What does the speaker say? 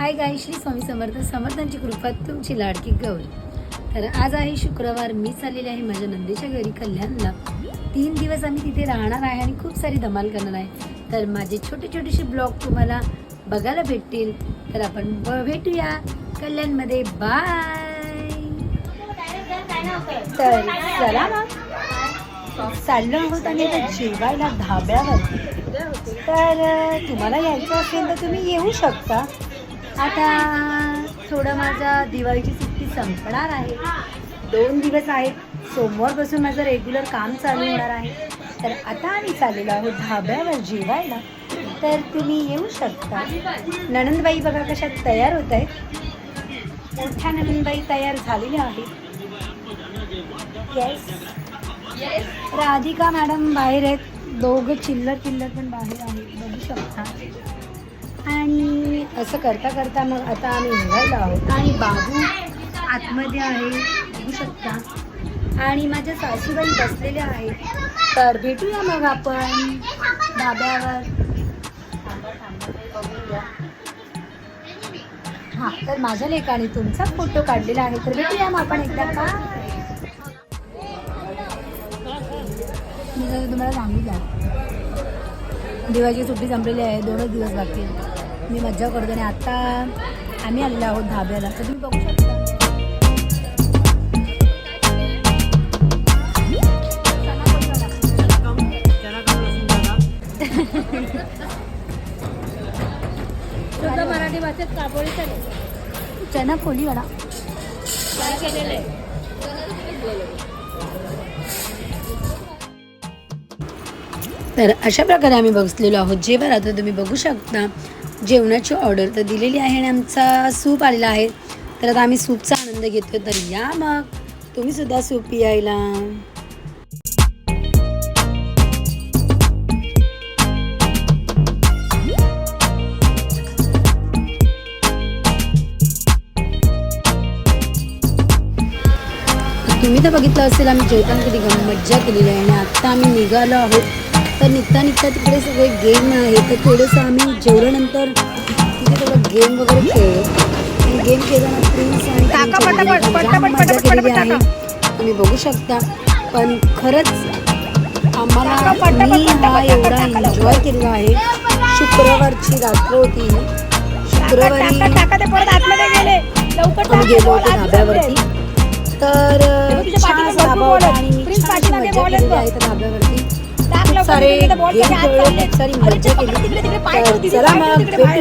हाय गाय, श्री स्वामी समर्थ. समर्थांची कृपा तुमची लाडकी गौरी. तर आज आहे शुक्रवार. मी चाललेले आहे माझ्या नंदेच्या घरी कल्याणला. 3 दिवस आम्ही तिथे राहणार आहे आणि खूप सारी धमाल करणार आहे. तर माझे छोटे छोटेसे ब्लॉग तुम्हाला बघायला भेटतील. तर आपण भेटूया कल्याणमध्ये. बाय. तर चला मग चाललो आहोत आणि आता जेवायला ढाब्यावर. तर तुम्हाला यायचं असेल तर तुम्ही येऊ शकता. आता थोडं माझा दिवाळीची सुट्टी संपणार आहे. 2 दिवस आहेत. सोमवारपासून माझं रेग्युलर काम चालू होणार आहे. तर आता आम्ही चाललेलो आहोत ढाब्यावर जेवायला. तर तुम्ही येऊ शकता. नणंदबाई बघा कशा तयार होत आहेत. मोठ्या नणंदबाई तयार झालेल्या आहेत. येस, राधिका मॅडम बाहेर आहेत. दोघं चिल्लर पण बाहेर आहेत, बघू शकता. आणि असं करता करता मग आता आम्ही निघायला आहोत. आणि बाबू आतमध्ये आहे, बघू शकता. आणि माझ्या सासूबाई बसलेल्या आहेत. तर भेटूया मग आपण ढाब्यावर. हां, तर माझ्या लेकाने तुमचा फोटो काढलेला आहे. तर भेटूया मग आपण एकदा. का मी जर तुम्हाला सांगितलं दिवाळीची सुट्टी संपलेली आहे. 2च दिवस बाकी आहेत. मी मज्जा करतो आणि आता आम्ही आलेलो आहोत ढाब्याला. तर तुम्ही बघू शकता. मराठी भाषेत काबोळी चना कोली वडा काय केलेलं आहे. तर अशा प्रकारे आम्ही बसलेलो आहोत जेव्हा. आता तुम्ही बघू शकता जेवणाची ऑर्डर तर दिलेली आहे आणि आमचा सूप आलेला आहे. तर आता आम्ही सूपचा आनंद घेतोय. तर या मग तुम्ही सुद्धा सूप पियायला. तुम्ही तर बघितलं असेल आम्ही जेवताना किती मज्जा केलेली आहे. आणि आत्ता आम्ही निघालो आहोत. तर निघता तिकडे सगळे गेम आहे. तर थोडंसं आम्ही जेवल्यानंतर तिथे थोडं गेम वगैरे खेळलो. आणि गेम खेळताना प्रिन्स आणि मजा केलेली आहे तुम्ही बघू शकता. पण खरंच आम्हाला मी हा एवढा एन्जॉय केलेला आहे. शुक्रवारची रात्र होती. शुक्रवारी आम्ही गेलो होतो ढाब्यावरती. तर छान असा ढाबा होता आणि छान अशी मजा केलेली आहे त्या ढाब्यावरती. खूप सारे गेम खेळले, खूप सारी मजा केली. तर चला मग भेटूया.